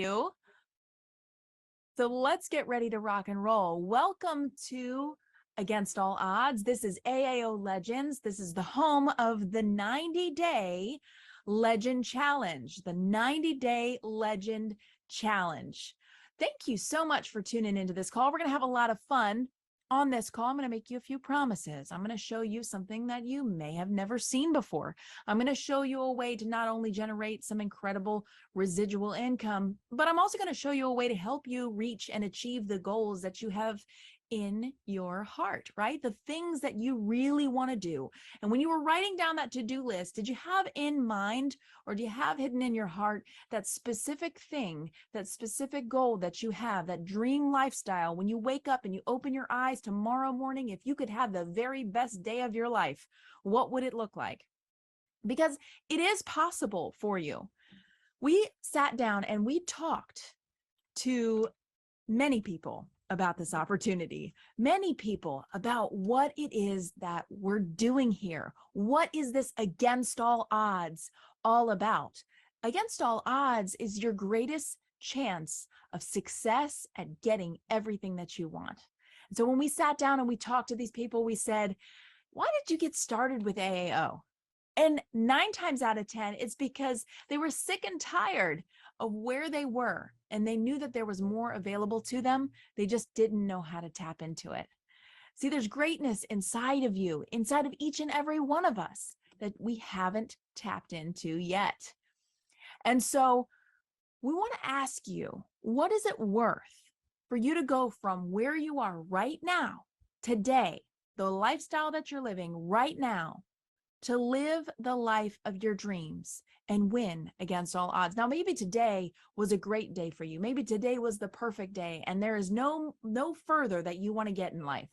you. So let's get ready to rock and roll. Welcome to Against All Odds. This is AAO Legends. This is the home of the 90-day Legend Challenge, the 90-day Legend Challenge. Thank you so much for tuning into this call. We're going to have a lot of fun on this call. I'm going to make you a few promises. I'm going to show you something that you may have never seen before. I'm going to show you a way to not only generate some incredible residual income, but I'm also going to show you a way to help you reach and achieve the goals that you have in your heart, right? The things that you really want to do. And when you were writing down that to-do list, did you have in mind, or do you have hidden in your heart that specific thing, that specific goal that you have, that dream lifestyle? When you wake up and you open your eyes tomorrow morning, if you could have the very best day of your life, what would it look like? Because it is possible for you. We sat down and we talked to many people about this opportunity, many people about what it is that we're doing here. What is this Against All Odds all about? Against All Odds is your greatest chance of success at getting everything that you want. And so when we sat down and we talked to these people, we said, why did you get started with AAO? And 9 times out of 10, it's because they were sick and tired of where they were, and they knew that there was more available to them. They just didn't know how to tap into it. See, there's greatness inside of you, inside of each and every one of us, that we haven't tapped into yet. And so we want to ask you, what is it worth for you to go from where you are right now, today, the lifestyle that you're living right now, to live the life of your dreams and win against all odds? Now, maybe today was a great day for you. Maybe today was the perfect day, and there is no further that you want to get in life.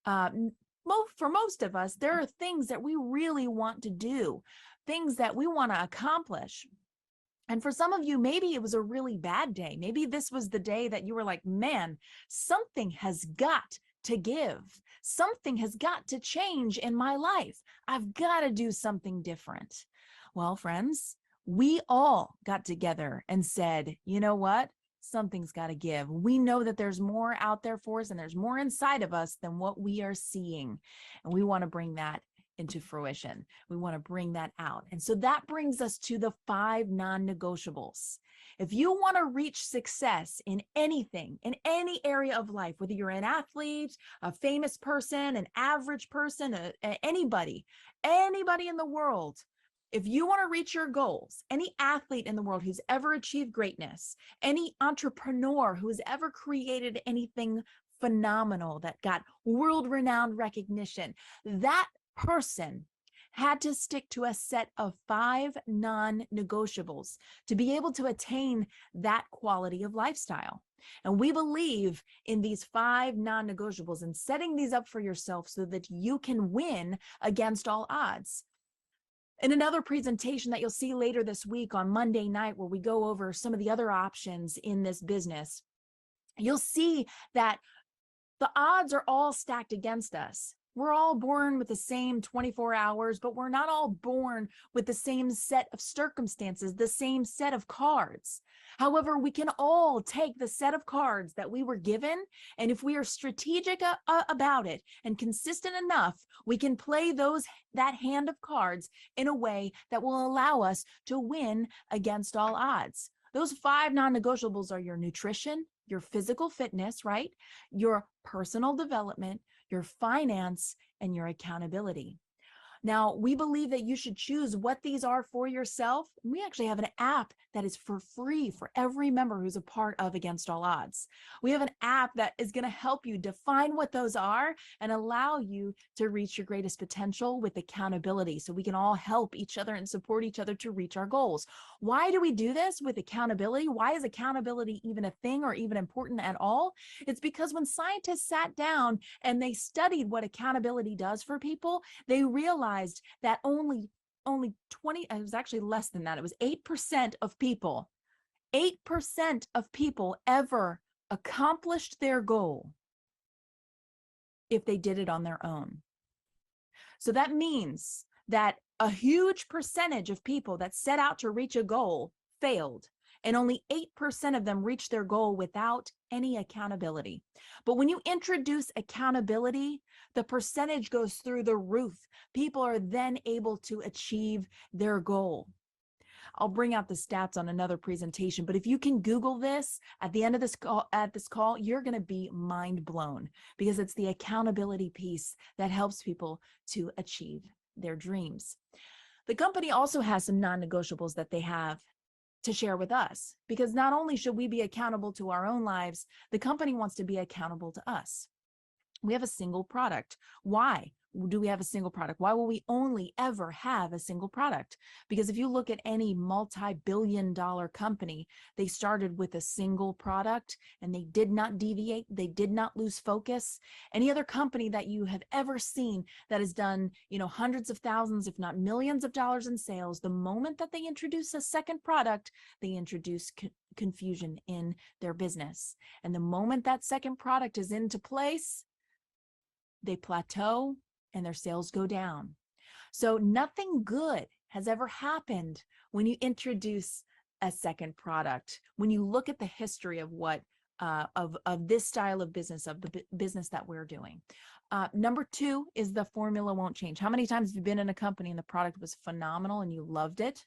For most of us, there are things that we really want to do, things that we want to accomplish. And for some of you, maybe it was a really bad day. Maybe this was the day that you were like, man, something has got to give. Something has got to change in my life. I've got to do something different. Well, friends, we all got together and said, you know what? Something's got to give. We know that there's more out there for us, and there's more inside of us than what we are seeing. And we want to bring that into fruition. We want to bring that out. And so that brings us to the 5 non-negotiables. If you want to reach success in anything, in any area of life, whether you're an athlete, a famous person, an average person, anybody in the world, if you want to reach your goals, any athlete in the world who's ever achieved greatness, any entrepreneur who's ever created anything phenomenal that got world-renowned recognition, that person had to stick to a set of 5 non-negotiables to be able to attain that quality of lifestyle. And we believe in these 5 non-negotiables and setting these up for yourself so that you can win against all odds. In another presentation that you'll see later this week on Monday night, where we go over some of the other options in this business, you'll see that the odds are all stacked against us. We're all born with the same 24 hours, but we're not all born with the same set of circumstances, the same set of cards. However, we can all take the set of cards that we were given, and if we are strategic about it and consistent enough, we can play that hand of cards in a way that will allow us to win against all odds. Those 5 non-negotiables are your nutrition, your physical fitness, right? Your personal development, your finance, and your accountability. Now, we believe that you should choose what these are for yourself. We actually have an app that is for free for every member who's a part of Against All Odds. We have an app that is going to help you define what those are and allow you to reach your greatest potential with accountability, so we can all help each other and support each other to reach our goals. Why do we do this with accountability? Why is accountability even a thing or even important at all? It's because when scientists sat down and they studied what accountability does for people, they realized that only 20, it was actually less than that. It was 8% of people, 8% of people ever accomplished their goal if they did it on their own. So that means that a huge percentage of people that set out to reach a goal failed. and only 8% of them reach their goal without any accountability. But when you introduce accountability, the percentage goes through the roof. People are then able to achieve their goal. I'll bring out the stats on another presentation, but if you can Google this at the end of this call, you're going to be mind blown, because it's the accountability piece that helps people to achieve their dreams. The company also has some non-negotiables that they have to share with us, because not only should we be accountable to our own lives, the company wants to be accountable to us. We have a single product. Why do we have a single product? Why will we only ever have a single product? Because if you look at any multi-billion-dollar company, they started with a single product and they did not deviate. They did not lose focus. Any other company that you have ever seen that has done, hundreds of thousands, if not millions of dollars in sales, the moment that they introduce a second product, they introduce confusion in their business. And the moment that second product is into place, they plateau and their sales go down. So nothing good has ever happened when you introduce a second product. When you look at the history of what of this style of business, of the business that we're doing. Number two is the formula won't change. How many times have you been in a company and the product was phenomenal and you loved it,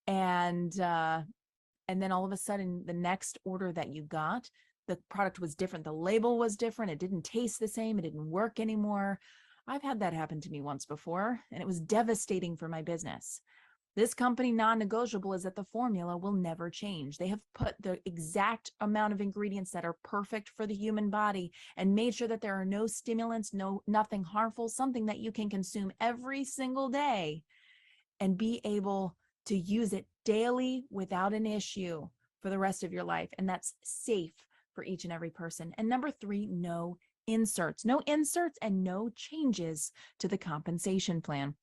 and then all of a sudden the next order that you got, the product was different, the label was different, it didn't taste the same, it didn't work anymore. I've had that happen to me once before, and it was devastating for my business. This company non-negotiable is that the formula will never change. They have put the exact amount of ingredients that are perfect for the human body and made sure that there are no stimulants, nothing harmful, something that you can consume every single day and be able to use it daily without an issue for the rest of your life. And that's safe for each and every person. And number three, no inserts and no changes to the compensation plan.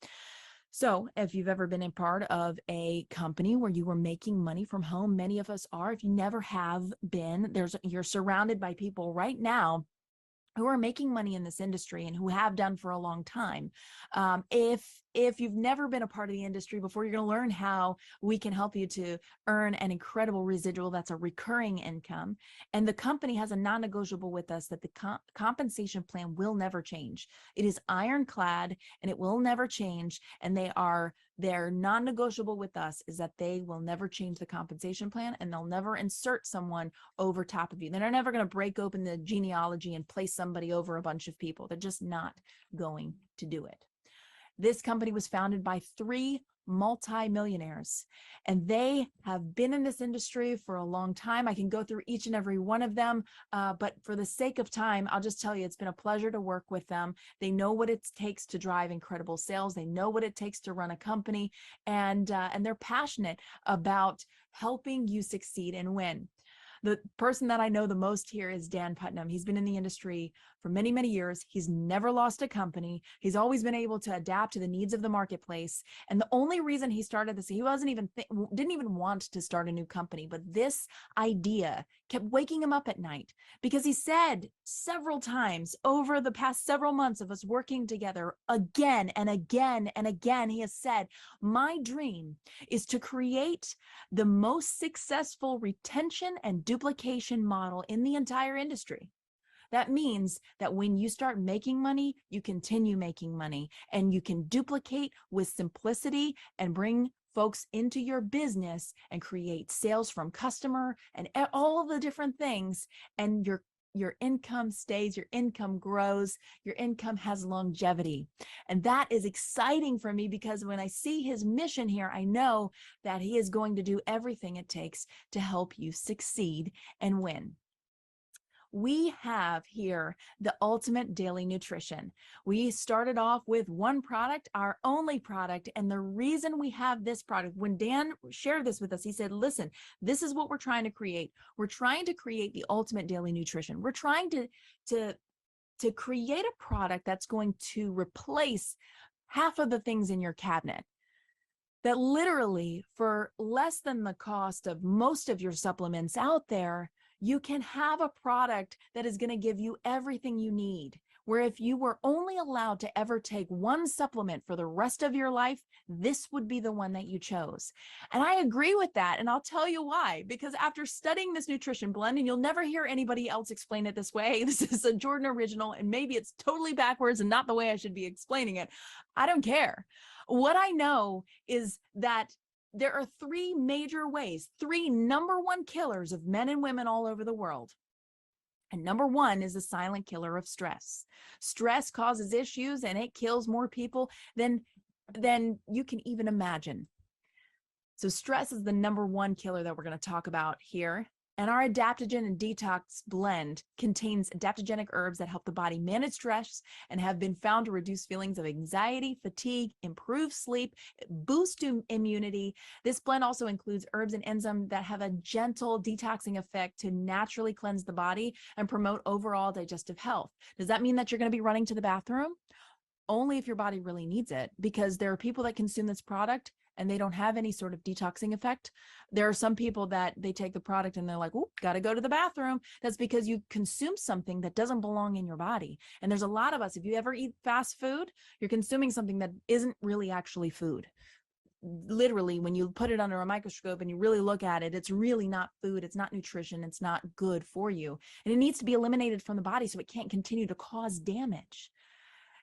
So if you've ever been a part of a company where you were making money from home, many of us are. If you never have been, you're surrounded by people right now who are making money in this industry and who have done for a long time. If you've never been a part of the industry before, you're going to learn how we can help you to earn an incredible residual that's a recurring income. And the company has a non-negotiable with us that the compensation plan will never change. It is ironclad and it will never change. And their non-negotiable with us is that they will never change the compensation plan, and they'll never insert someone over top of you. They're never going to break open the genealogy and place somebody over a bunch of people. They're just not going to do it. This company was founded by 3 multi-millionaires, and they have been in this industry for a long time. I can go through each and every one of them, but for the sake of time, I'll just tell you it's been a pleasure to work with them. They know what it takes to drive incredible sales. They know what it takes to run a company, and they're passionate about helping you succeed and win. The person that I know the most here is Dan Putnam. He's been in the industry for many, many years. He's never lost a company. He's always been able to adapt to the needs of the marketplace. And the only reason he started this, he didn't even want to start a new company, but this idea kept waking him up at night, because he said several times over the past several months of us working together, again and again and again, he has said, my dream is to create the most successful retention and duplication model in the entire industry. That means that when you start making money, you continue making money, and you can duplicate with simplicity and bring folks into your business and create sales from customer and all the different things. And your income stays, your income grows, your income has longevity. And that is exciting for me, because when I see his mission here, I know that he is going to do everything it takes to help you succeed and win. We have here the ultimate daily nutrition. We started off with one product, our only product. And the reason we have this product, when Dan shared this with us, he said, listen, this is what we're trying to create. We're trying to create the ultimate daily nutrition. We're trying to create a product that's going to replace half of the things in your cabinet, that literally for less than the cost of most of your supplements out there, you can have a product that is going to give you everything you need where if you were only allowed to ever take one supplement for the rest of your life, this would be the one that you chose. And I agree with that. And I'll tell you why, because after studying this nutrition blend, and you'll never hear anybody else explain it this way, this is a Jordan original, and maybe it's totally backwards and not the way I should be explaining it. I don't care. What I know is that there are three major ways, three number one killers of men and women all over the world. And number one is the silent killer of stress. Stress causes issues and it kills more people than you can even imagine. So stress is the number one killer that we're going to talk about here. And our adaptogen and detox blend contains adaptogenic herbs that help the body manage stress and have been found to reduce feelings of anxiety, fatigue, improve sleep, boost immunity. This blend also includes herbs and enzymes that have a gentle detoxing effect to naturally cleanse the body and promote overall digestive health. Does that mean that you're going to be running to the bathroom? Only if your body really needs it, because there are people that consume this product and they don't have any sort of detoxing effect. There are some people that they take the product and they're like, oh, got to go to the bathroom. That's because you consume something that doesn't belong in your body. And there's a lot of us, if you ever eat fast food, you're consuming something that isn't really actually food. Literally, when you put it under a microscope and you really look at it, it's really not food. It's not nutrition. It's not good for you. And it needs to be eliminated from the body so it can't continue to cause damage.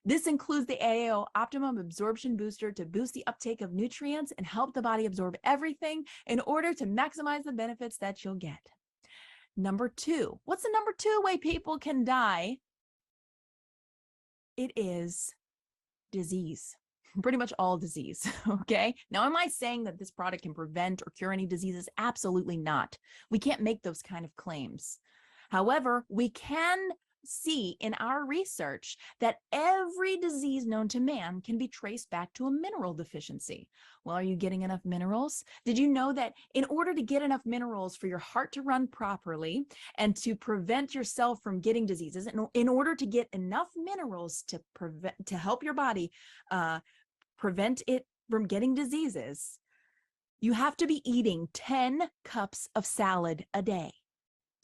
This includes the AAO Optimum Absorption Booster to boost the uptake of nutrients and help the body absorb everything in order to maximize the benefits that you'll get. Number two, what's the number two way people can die? It is disease. Pretty much all disease, okay? Now, am I saying that this product can prevent or cure any diseases? Absolutely not. We can't make those kind of claims. However, we can see in our research that every disease known to man can be traced back to a mineral deficiency. Well, are you getting enough minerals? Did you know that in order to get enough minerals for your heart to run properly and to prevent yourself from getting diseases, in order to get enough minerals to help your body prevent it from getting diseases, you have to be eating 10 cups of salad a day.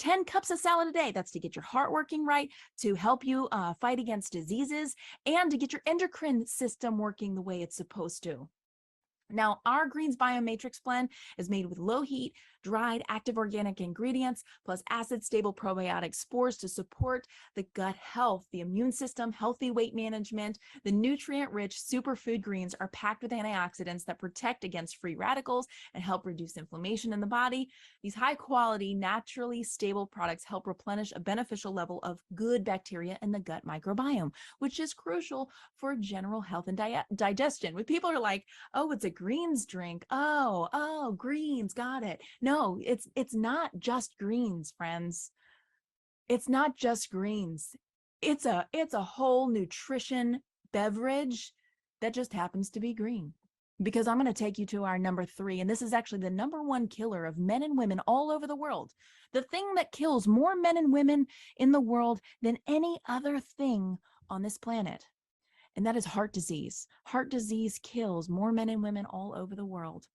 10 cups of salad a day. That's to get your heart working right, to help you fight against diseases, and to get your endocrine system working the way it's supposed to. Now, our Greens Biomatrix blend is made with low heat, dried, active organic ingredients, plus acid-stable probiotic spores to support the gut health, the immune system, healthy weight management. The nutrient-rich superfood greens are packed with antioxidants that protect against free radicals and help reduce inflammation in the body. These high-quality, naturally stable products help replenish a beneficial level of good bacteria in the gut microbiome, which is crucial for general health and digestion. When people are like, oh, it's a greens drink. Oh, greens. Got it. No, it's not just greens, friends. It's not just greens. It's a whole nutrition beverage that just happens to be green. Because I'm going to take you to our number three, and this is actually the number one killer of men and women all over the world. The thing that kills more men and women in the world than any other thing on this planet. And that is heart disease. Heart disease kills more men and women all over the world.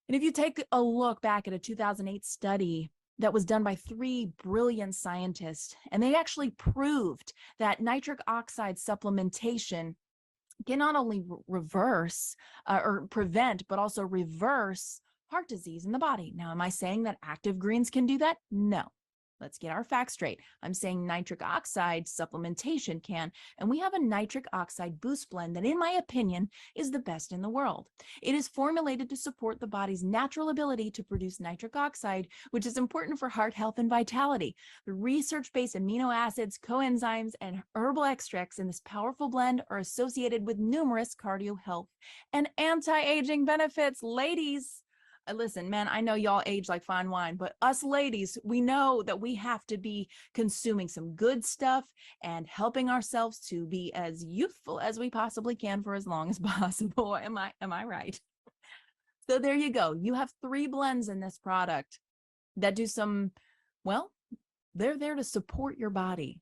And if you take a look back at a 2008 study that was done by 3 brilliant scientists, and they actually proved that nitric oxide supplementation can not only reverse or prevent, but also reverse heart disease in the body. Now, am I saying that active greens can do that? No. Let's get our facts straight. I'm saying nitric oxide supplementation can, and we have a nitric oxide boost blend that, in my opinion, is the best in the world. It is formulated to support the body's natural ability to produce nitric oxide, which is important for heart health and vitality. The research-based amino acids, coenzymes, and herbal extracts in this powerful blend are associated with numerous cardio health and anti-aging benefits. Ladies, listen, man, I know y'all age like fine wine, but us ladies, we know that we have to be consuming some good stuff and helping ourselves to be as youthful as we possibly can for as long as possible. Am I right? So there you go. You have 3 blends in this product that do some, well, they're there to support your body.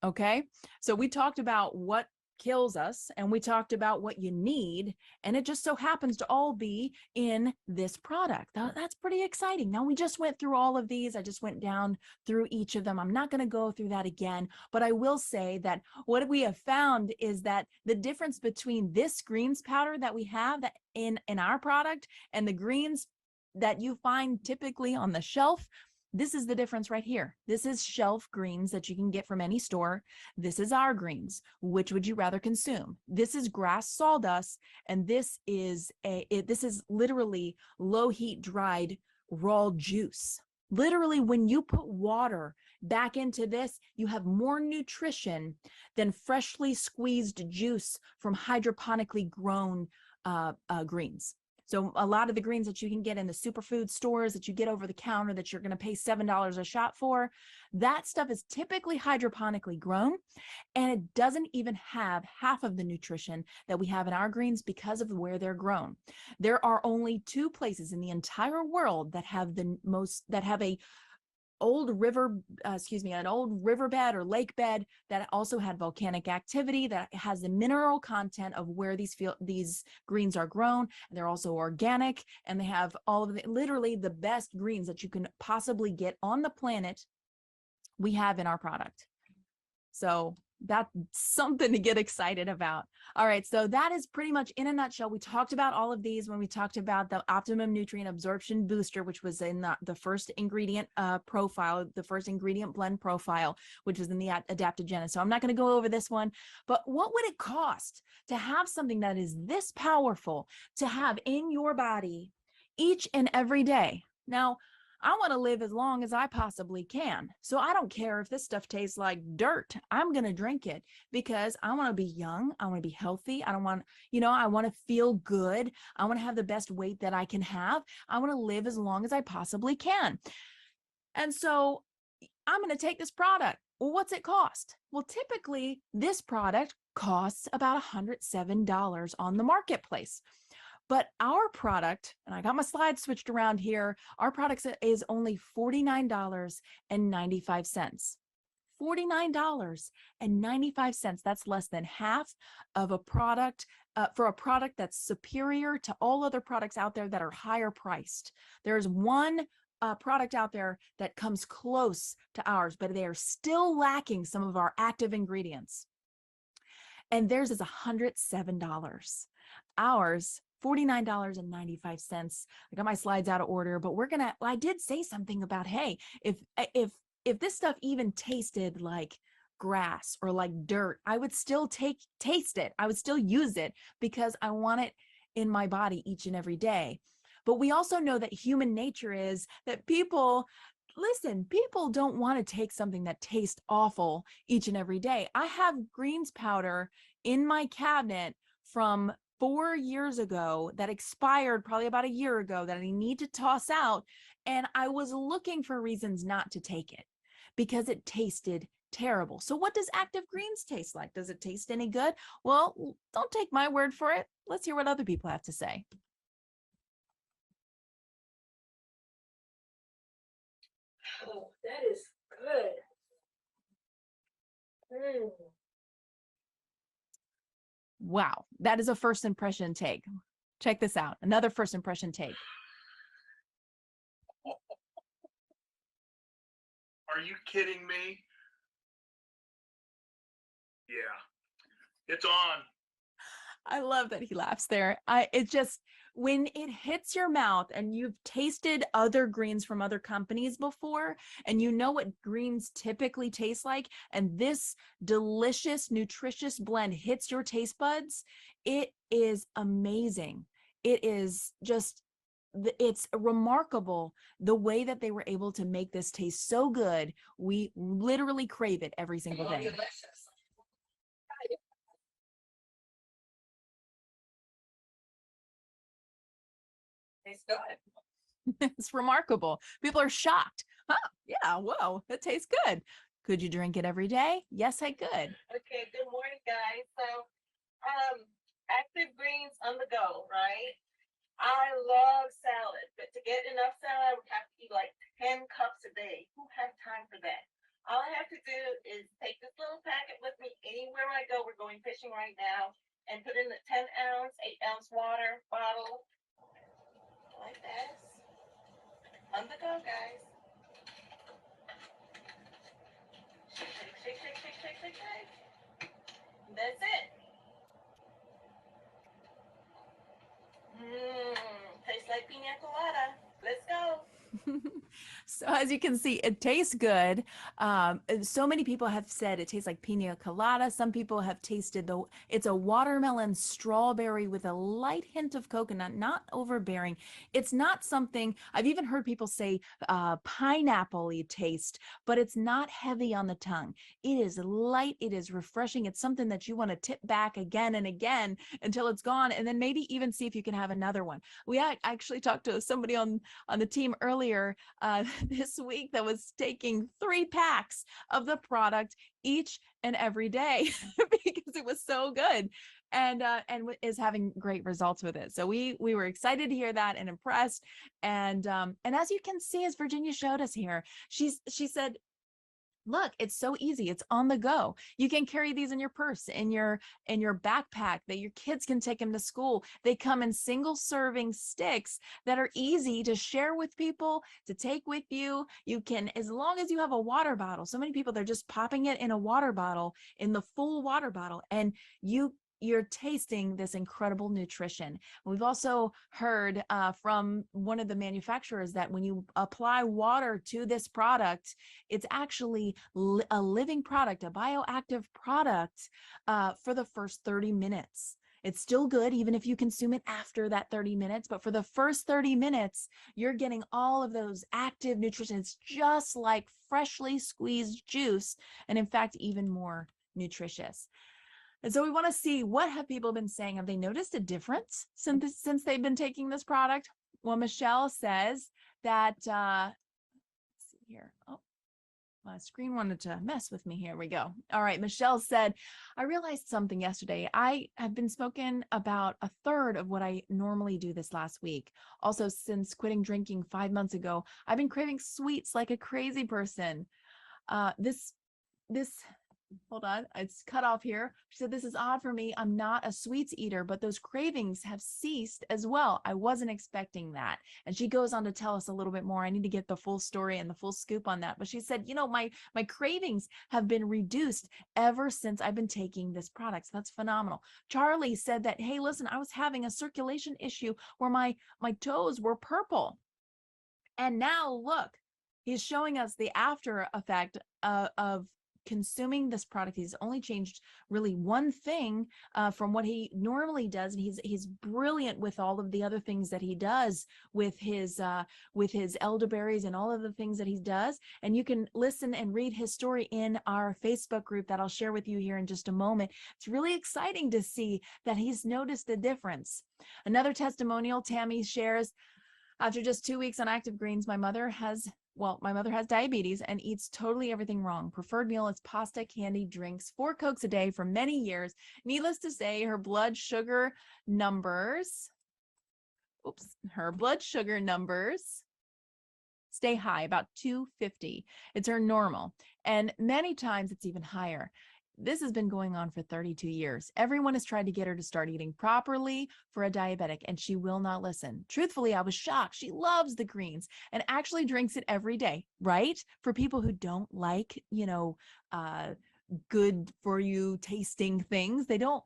Okay. So we talked about what kills us, and we talked about what you need, and it just so happens to all be in this product. That's pretty exciting. Now, we just went through all of these. I just went down through each of them. I'm not going to go through that again, but I will say that what we have found is that the difference between this greens powder that we have that in our product and the greens that you find typically on the shelf, this is the difference right here. This is shelf greens that you can get from any store. This is our greens. Which would you rather consume? This is grass sawdust, and this is this is literally low heat dried raw juice. Literally, when you put water back into this, you have more nutrition than freshly squeezed juice from hydroponically grown greens. So a lot of the greens that you can get in the superfood stores that you get over the counter that you're going to pay $7 a shot for, that stuff is typically hydroponically grown, and it doesn't even have half of the nutrition that we have in our greens because of where they're grown. There are only 2 places in the entire world that have an old riverbed or lake bed that also had volcanic activity, that has the mineral content of where these greens are grown. They're also organic, and they have all of literally the best greens that you can possibly get on the planet we have in our product. So that's something to get excited about. All right, so that is pretty much in a nutshell. We talked about all of these when we talked about the optimum nutrient absorption booster, which was in the first ingredient profile, the first ingredient blend profile, which was in the adaptogen. So I'm not going to go over this one, but what would it cost to have something that is this powerful to have in your body each and every day? Now, I want to live as long as I possibly can. So I don't care if this stuff tastes like dirt. I'm going to drink it because I want to be young. I want to be healthy. I don't want, I want to feel good. I want to have the best weight that I can have. I want to live as long as I possibly can. And so I'm going to take this product. Well, what's it cost? Well, typically this product costs about $107 on the marketplace. But our product, and I got my slides switched around here, our product is only $49.95. $49.95. That's less than half of a product for a product that's superior to all other products out there that are higher priced. There's one product out there that comes close to ours, but they are still lacking some of our active ingredients. And theirs is $107. Ours, $49.95. I got my slides out of order, but I did say something about, hey, if this stuff even tasted like grass or like dirt, I would still taste it. I would still use it because I want it in my body each and every day. But we also know that human nature is that people don't want to take something that tastes awful each and every day. I have greens powder in my cabinet from 4 years ago that expired probably about a year ago that I need to toss out. And I was looking for reasons not to take it because it tasted terrible. So what does active greens taste like? Does it taste any good? Well, don't take my word for it. Let's hear what other people have to say. Oh, that is good. Wow, that is a first impression take. Check this out. Another first impression take. Are you kidding me? Yeah, it's on. I love that he laughs there. When it hits your mouth and you've tasted other greens from other companies before, and you know what greens typically taste like, and this delicious, nutritious blend hits your taste buds, it is amazing. It is just, it's remarkable the way that they were able to make this taste so good. We literally crave it every single day. Delicious. Tastes good. It's remarkable. People are shocked. Huh, yeah, whoa, it tastes good. Could you drink it every day? Yes, I could. Okay, good morning, guys. So, active greens on the go, right? I love salad, but to get enough salad, I would have to eat like 10 cups a day. Who have time for that? All I have to do is take this little packet with me anywhere I go. We're going fishing right now, and put in the 10-ounce, 8-ounce water bottle like this. On the go, guys. Shake, shake, shake, shake, shake, shake, shake. That's it. Tastes like pina colada. Let's go. So as you can see, it tastes good. So many people have said it tastes like pina colada. Some people have tasted it's a watermelon strawberry with a light hint of coconut, not overbearing. It's not something, I've even heard people say pineapple-y taste, but it's not heavy on the tongue. It is light, it is refreshing. It's something that you want to tip back again and again until it's gone, and then maybe even see if you can have another one. We actually talked to somebody on the team earlier this week that was taking 3 packs of the product each and every day because it was so good, and is having great results with it. So we were excited to hear that and impressed. And as you can see, as Virginia showed us here, she said, look, it's so easy. It's on the go. You can carry these in your purse, in your backpack, that your kids can take them to school. They come in single serving sticks that are easy to share with people, to take with you. You can, as long as you have a water bottle. So many people, they're just popping it in a water bottle, in the full water bottle, and you're tasting this incredible nutrition. We've also heard from one of the manufacturers that when you apply water to this product, it's actually a living product, a bioactive product for the first 30 minutes. It's still good even if you consume it after that 30 minutes, but for the first 30 minutes, you're getting all of those active nutrition. It's just like freshly squeezed juice, and in fact, even more nutritious. And so we want to see, what have people been saying? Have they noticed a difference since they've been taking this product? Well, Michelle says that, let's see here. Oh, my screen wanted to mess with me. Here we go. All right. Michelle said, I realized something yesterday. I have been smoking about a third of what I normally do this last week. Also, since quitting drinking 5 months ago, I've been craving sweets like a crazy person. This hold on, it's cut off here. She said, this is odd for me. I'm not a sweets eater, but those cravings have ceased as well. I wasn't expecting that. And she goes on to tell us a little bit more. I need to get the full story and the full scoop on that. But she said, my cravings have been reduced ever since I've been taking this product. So that's phenomenal. Charlie said that, hey, listen, I was having a circulation issue where my toes were purple. And now look, he's showing us the after effect of consuming this product. He's only changed really one thing from what he normally does, and he's brilliant with all of the other things that he does with his elderberries and all of the things that he does. And you can listen and read his story in our Facebook group that I'll share with you here in just a moment. It's really exciting to see that he's noticed a difference. Another testimonial Tammy shares: after just 2 weeks on active greens, my mother has diabetes and eats totally everything wrong. Preferred meal is pasta, candy, drinks, 4 Cokes a day for many years. Needless to say, her blood sugar numbers stay high, about 250. It's her normal. And many times it's even higher. This has been going on for 32 years. Everyone has tried to get her to start eating properly for a diabetic, and she will not listen. Truthfully, I was shocked. She loves the greens and actually drinks it every day, right? For people who don't like, good for you tasting things. They don't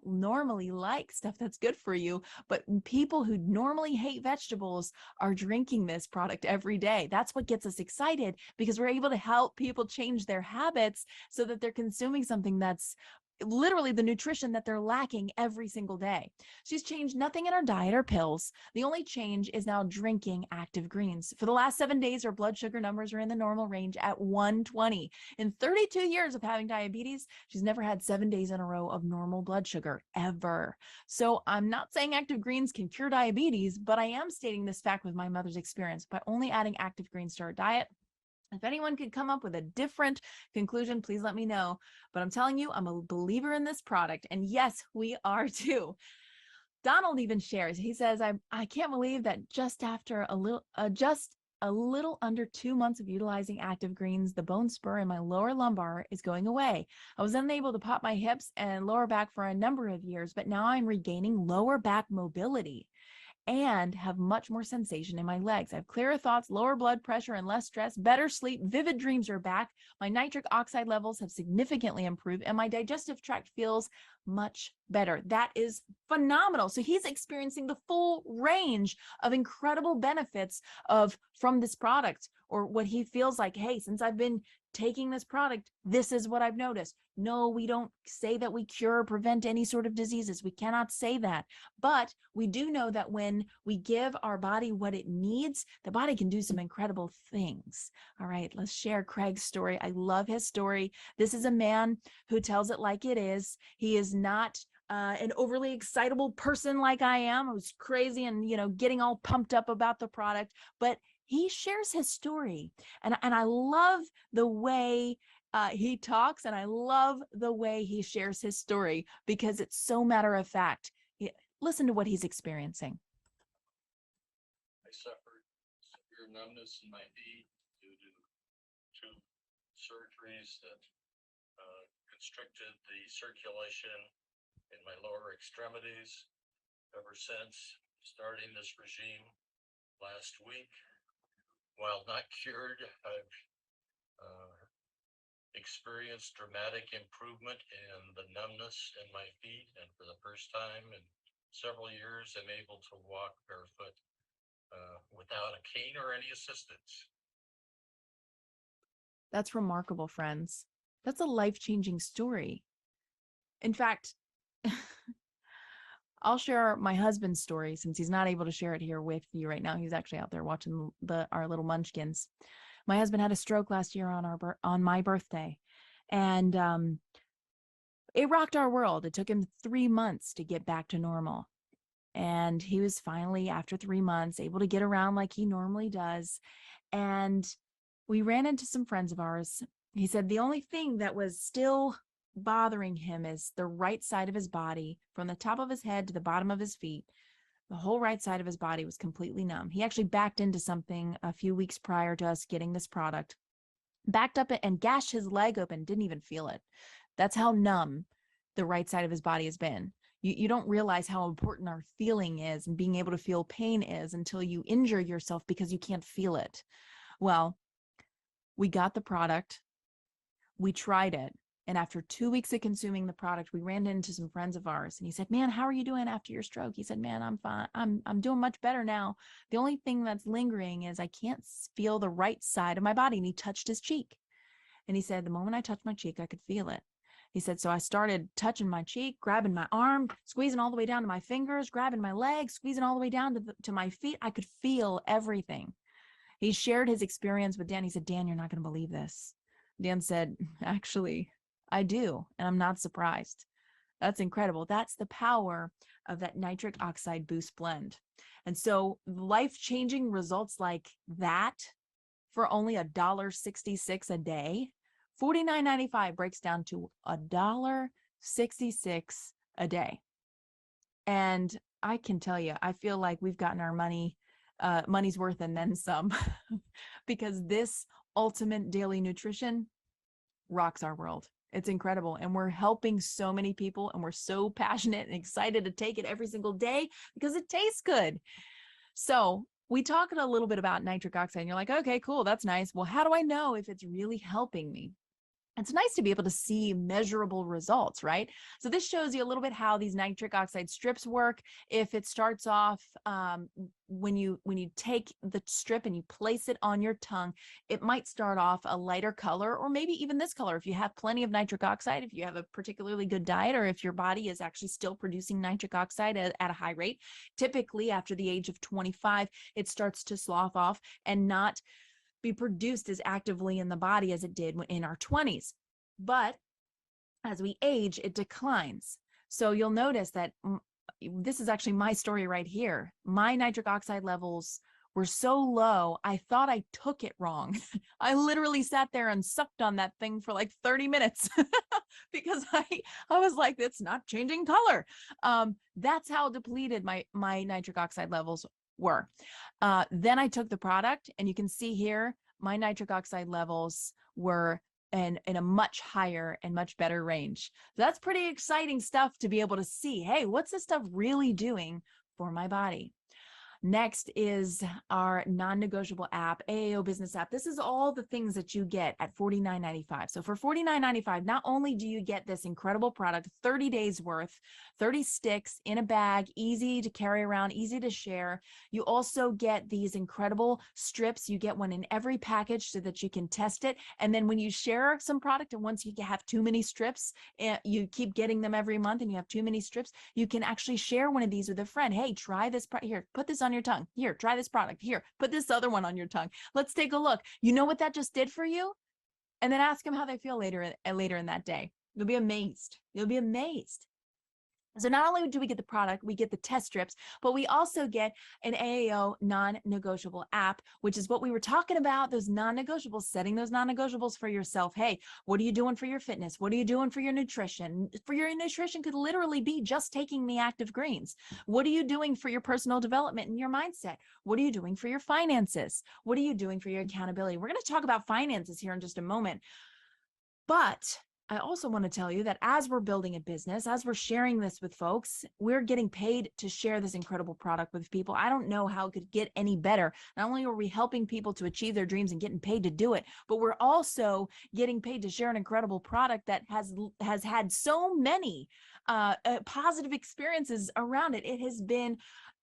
normally like stuff that's good for you, but people who normally hate vegetables are drinking this product every day. That's what gets us excited, because we're able to help people change their habits so that they're consuming something that's literally the nutrition that they're lacking every single day. She's changed nothing in her diet or pills. The only change is now drinking active greens. For the last 7 days, her blood sugar numbers are in the normal range at 120. In 32 years of having diabetes, she's never had 7 days in a row of normal blood sugar, ever. So I'm not saying active greens can cure diabetes, but I am stating this fact with my mother's experience by only adding active greens to her diet. If anyone could come up with a different conclusion, please let me know. But I'm telling you, I'm a believer in this product. And yes, we are too. Donald even shares, he says, I can't believe that just a little under 2 months of utilizing active greens, the bone spur in my lower lumbar is going away. I was unable to pop my hips and lower back for a number of years, but now I'm regaining lower back mobility and have much more sensation in my legs. I have clearer thoughts, lower blood pressure, and less stress, better sleep. Vivid dreams are back. My nitric oxide levels have significantly improved, and my digestive tract feels much better. That is phenomenal. So he's experiencing the full range of incredible benefits from this product, or what he feels like, hey, since I've been taking this product, this is what I've noticed. No, we don't say that we cure or prevent any sort of diseases. We cannot say that. But we do know that when we give our body what it needs, the body can do some incredible things. All right, let's share Craig's story. I love his story. This is a man who tells it like it is. He is not an overly excitable person like I am, who's crazy and, getting all pumped up about the product, but he shares his story. And I love the way he talks, and I love the way he shares his story because it's so matter of fact. Listen to what he's experiencing. I suffered severe numbness in my feet due to two surgeries that constricted the circulation in my lower extremities. Ever since starting this regime last week, while not cured, I've experienced dramatic improvement in the numbness in my feet, and for the first time in several years, I'm able to walk barefoot without a cane or any assistance. That's remarkable, friends. That's a life-changing story. In fact, I'll share my husband's story since he's not able to share it here with you right now. He's actually out there watching our little munchkins. My husband had a stroke last year on my birthday, and it rocked our world. It took him 3 months to get back to normal. And he was finally, after 3 months, able to get around like he normally does. And we ran into some friends of ours. He said the only thing that was still bothering him is the right side of his body, from the top of his head to the bottom of his feet. The whole right side of his body was completely numb. He actually backed into something a few weeks prior to us getting this product, backed up and gashed his leg open, didn't even feel it. That's how numb the right side of his body has been. You don't realize how important our feeling is and being able to feel pain is until you injure yourself because you can't feel it. Well, we got the product, we tried it, and after 2 weeks of consuming the product, we ran into some friends of ours, and he said, "Man, how are you doing after your stroke?" He said, "Man, I'm fine. I'm doing much better now. The only thing that's lingering is I can't feel the right side of my body." And he touched his cheek, and he said, "The moment I touched my cheek, I could feel it." He said, "So I started touching my cheek, grabbing my arm, squeezing all the way down to my fingers, grabbing my leg, squeezing all the way down to my feet. I could feel everything." He shared his experience with Dan. He said, "Dan, you're not going to believe this." Dan said, "Actually, I do, and I'm not surprised." That's incredible. That's the power of that nitric oxide boost blend. And so life-changing results like that for only $1.66 a day, $49.95 breaks down to $1.66 a day. And I can tell you, I feel like we've gotten our money's worth and then some, because this ultimate daily nutrition rocks our world. It's incredible. And we're helping so many people, and we're so passionate and excited to take it every single day because it tastes good. So we talked a little bit about nitric oxide, and you're like, okay, cool. That's nice. Well, how do I know if it's really helping me? It's nice to be able to see measurable results, right? So this shows you a little bit how these nitric oxide strips work. If it starts off, when you take the strip and you place it on your tongue, it might start off a lighter color, or maybe even this color. If you have plenty of nitric oxide, if you have a particularly good diet, or if your body is actually still producing nitric oxide at a high rate, typically after the age of 25, it starts to slough off and not be produced as actively in the body as it did in our 20s. But as we age, it declines. So you'll notice that this is actually my story right here. My nitric oxide levels were so low, I thought I took it wrong. I literally sat there and sucked on that thing for like 30 minutes because I was like, it's not changing color. That's how depleted my nitric oxide levels were. Then I took the product, and you can see here, my nitric oxide levels were in a much higher and much better range. So that's pretty exciting stuff to be able to see, hey, what's this stuff really doing for my body? Next is our non-negotiable app, AAO Business App. This is all the things that you get at $49.95. So for $49.95, not only do you get this incredible product, 30 days worth, 30 sticks in a bag, easy to carry around, easy to share. You also get these incredible strips. You get one in every package so that you can test it. And then when you share some product, and once you have too many strips, you keep getting them every month and you have too many strips, you can actually share one of these with a friend. Hey, try this. Here, put this on your tongue. Here, try this product. Here, put this other one on your tongue. Let's take a look. You know what that just did for you? And then ask them how they feel later in that day. You'll be amazed. You'll be amazed. So not only do we get the product, we get the test strips, but we also get an AAO non-negotiable app, which is what we were talking about, those non-negotiables, setting those non-negotiables for yourself. Hey, what are you doing for your fitness? What are you doing for your nutrition? For your nutrition could literally be just taking the active greens. What are you doing for your personal development and your mindset? What are you doing for your finances? What are you doing for your accountability? We're going to talk about finances here in just a moment. But I also want to tell you that as we're building a business, as we're sharing this with folks, we're getting paid to share this incredible product with people. I don't know how it could get any better. Not only are we helping people to achieve their dreams and getting paid to do it, but we're also getting paid to share an incredible product that has had so many positive experiences around it. It has been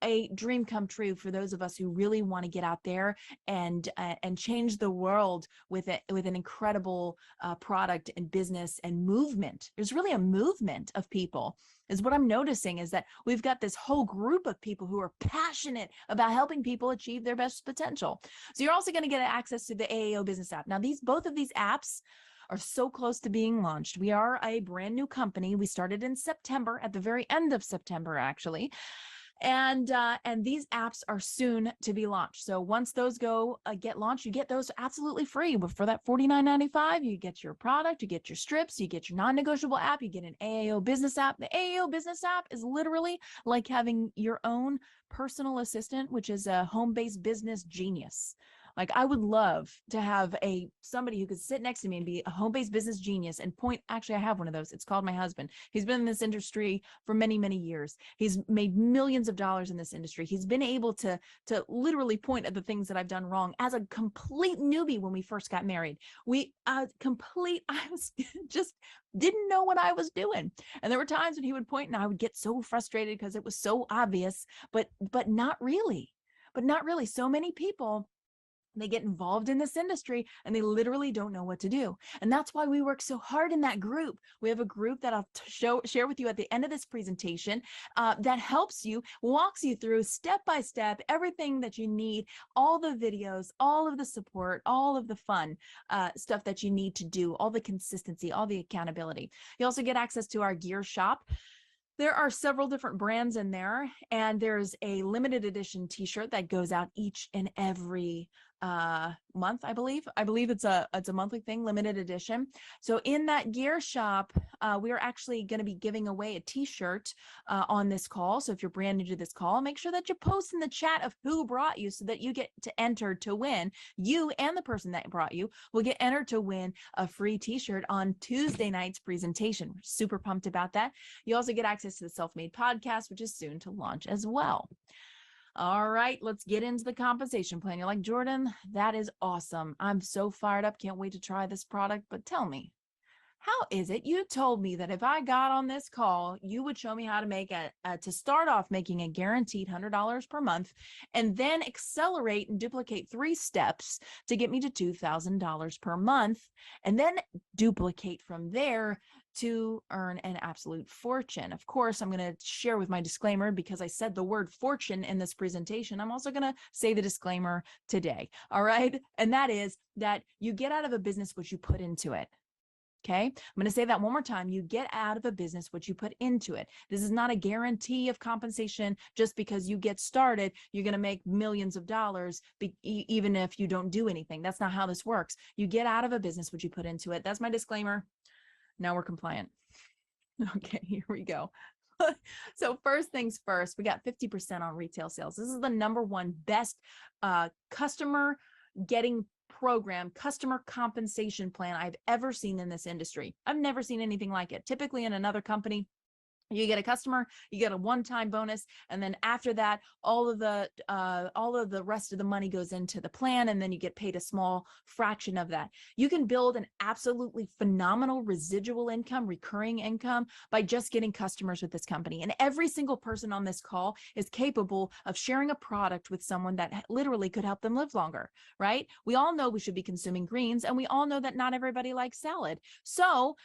a dream come true for those of us who really want to get out there and change the world with an incredible product and business and movement. There's really a movement of people. Is what I'm noticing is that we've got this whole group of people who are passionate about helping people achieve their best potential. So you're also going to get access to the AAO Business App. Now, both of these apps are so close to being launched. We are a brand new company. We started in September, at the very end of September, actually. And these apps are soon to be launched. So once those get launched, you get those absolutely free. But for that $49.95, you get your product, you get your strips, you get your non-negotiable app, you get an AAO Business App. The AAO Business App is literally like having your own personal assistant, which is a home-based business genius. Like, I would love to have somebody who could sit next to me and be a home-based business genius and point. Actually, I have one of those. It's called my husband. He's been in this industry for many, many years. He's made millions of dollars in this industry. He's been able to literally point at the things that I've done wrong as a complete newbie when we first got married. I was just didn't know what I was doing. And there were times when he would point and I would get so frustrated because it was so obvious, but not really. But not really. So many people, they get involved in this industry and they literally don't know what to do. And that's why we work so hard in that group. We have a group that I'll share with you at the end of this presentation that helps you, walks you through step by step, everything that you need, all the videos, all of the support, all of the fun stuff that you need to do, all the consistency, all the accountability. You also get access to our gear shop. There are several different brands in there, and there's a limited edition t-shirt that goes out each and every month, I believe. It's a monthly thing, limited edition. So in that gear shop, we are actually going to be giving away a t-shirt on this call. So if you're brand new to this call, make sure that you post in the chat of who brought you so that you get to enter to win. You and the person that brought you will get entered to win a free t-shirt on Tuesday night's presentation. We're super pumped about that. You also get access to the Self-Made podcast, which is soon to launch as well. All right, let's get into the compensation plan. You're like, Jordan, that is awesome. I'm so fired up. Can't wait to try this product. But tell me, how is it? You told me that if I got on this call, you would show me how to make to start off making a guaranteed $100 per month and then accelerate and duplicate 3 steps to get me to $2,000 per month and then duplicate from there to earn an absolute fortune. Of course, I'm going to share with my disclaimer because I said the word fortune in this presentation. I'm also going to say the disclaimer today. All right. And that is that you get out of a business what you put into it. Okay. I'm going to say that one more time. You get out of a business what you put into it. This is not a guarantee of compensation. Just because you get started, you're going to make millions of dollars, even if you don't do anything. That's not how this works. You get out of a business what you put into it. That's my disclaimer. Now we're compliant. Okay, here we go. So first things first, we got 50% on retail sales. This is the number one best customer getting program, customer compensation plan I've ever seen in this industry. I've never seen anything like it. Typically in another company, you get a customer, you get a one-time bonus, and then after that, all of the rest of the money goes into the plan, and then you get paid a small fraction of that. You can build an absolutely phenomenal residual income, recurring income, by just getting customers with this company. And every single person on this call is capable of sharing a product with someone that literally could help them live longer, right? We all know we should be consuming greens, and we all know that not everybody likes salad. So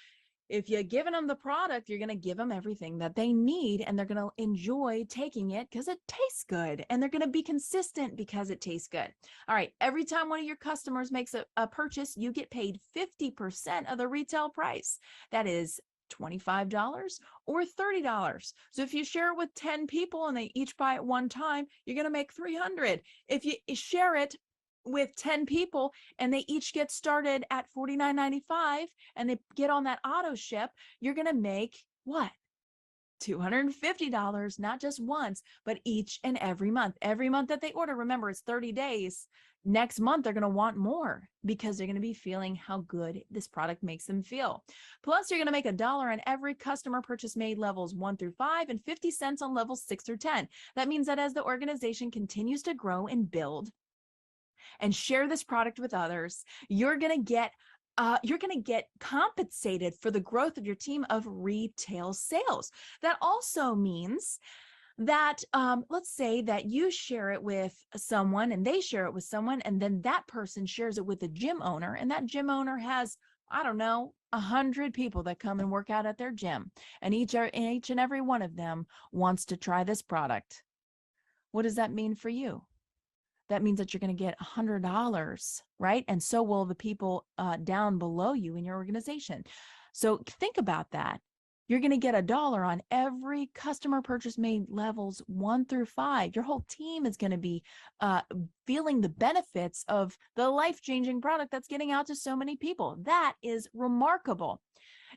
if you're giving them the product, you're going to give them everything that they need, and they're going to enjoy taking it because it tastes good, and they're going to be consistent because it tastes good. All right. Every time one of your customers makes a purchase, you get paid 50% of the retail price. That is $25 or $30. So if you share it with 10 people and they each buy it one time, you're going to make $300. If you share it with 10 people and they each get started at $49.95 and they get on that auto ship, you're going to make what? $250, not just once, but each and every month. Every month that they order, remember, it's 30 days. Next month, they're going to want more because they're going to be feeling how good this product makes them feel. Plus, you're going to make $1 on every customer purchase made levels 1 through 5 and 50 cents on levels 6 through 10. That means that as the organization continues to grow and build and share this product with others, you're going to get compensated for the growth of your team of retail sales. That also means that let's say that you share it with someone and they share it with someone, and then that person shares it with a gym owner, and that gym owner has, I don't know, 100 people that come and work out at their gym, and each and every one of them wants to try this product. What does that mean for you? That means that you're going to get $100, right? And so will the people down below you in your organization. So think about that. You're going to get $1 on every customer purchase made levels 1 through 5. Your whole team is going to be feeling the benefits of the life-changing product that's getting out to so many people. That is remarkable.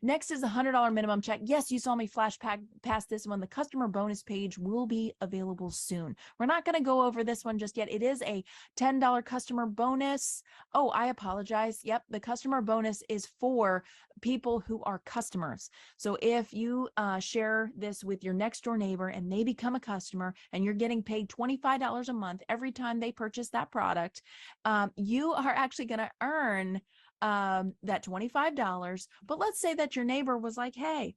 Next is a $100 minimum check. Yes, you saw me flash past this one. The customer bonus page will be available soon. We're not going to go over this one just yet. It is a $10 customer bonus. Oh, I apologize. Yep, the customer bonus is for people who are customers. So if you share this with your next door neighbor and they become a customer and you're getting paid $25 a month every time they purchase that product, you are actually going to earn that $25. But let's say that your neighbor was like, hey,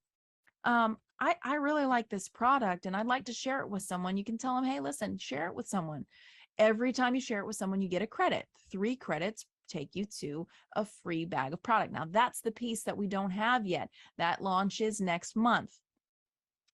I really like this product and I'd like to share it with someone. You can tell them, hey, listen, share it with someone. Every time you share it with someone, you get a credit. 3 credits take you to a free bag of product. Now that's the piece that we don't have yet. That launches next month.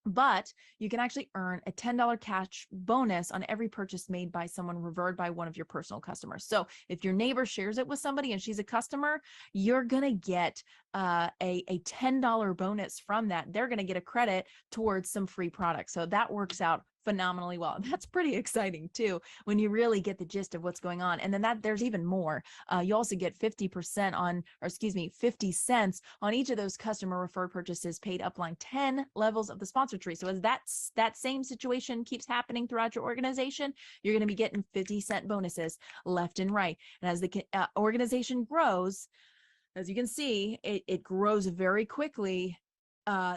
But you can actually earn a $10 cash bonus on every purchase made by someone referred by one of your personal customers. So if your neighbor shares it with somebody and she's a customer, you're going to get a $10 bonus from that. They're going to get a credit towards some free products. So that works out phenomenally well. That's pretty exciting too, when you really get the gist of what's going on. And then there's even more. You also get 50% on, or excuse me, 50 cents on each of those customer referred purchases paid upline 10 levels of the sponsor tree. So as that same situation keeps happening throughout your organization, you're going to be getting 50-cent bonuses left and right. And as the organization grows, as you can see, it grows very quickly.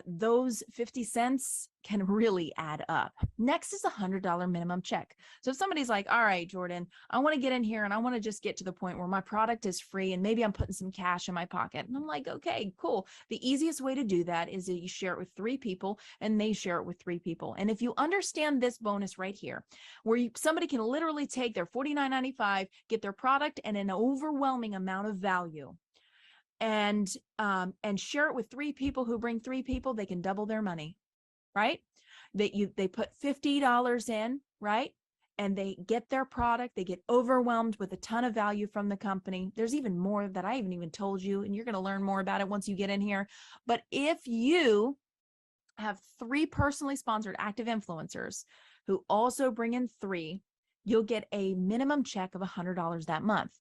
Those 50 cents can really add up. Next is a $100 minimum check. So if somebody's like, all right, Jordan, I want to get in here and I want to just get to the point where my product is free and maybe I'm putting some cash in my pocket. And I'm like, okay, cool. The easiest way to do that is that you share it with 3 people and they share it with 3 people. And if you understand this bonus right here, where somebody can literally take their $49.95, get their product and an overwhelming amount of value, and share it with 3 people who bring 3 people, they can double their money, right? They put $50 in, right? And they get their product, they get overwhelmed with a ton of value from the company. There's even more that I haven't even told you, and you're going to learn more about it once you get in here. But if you have 3 personally sponsored active influencers who also bring in 3, you'll get a minimum check of $100 that month.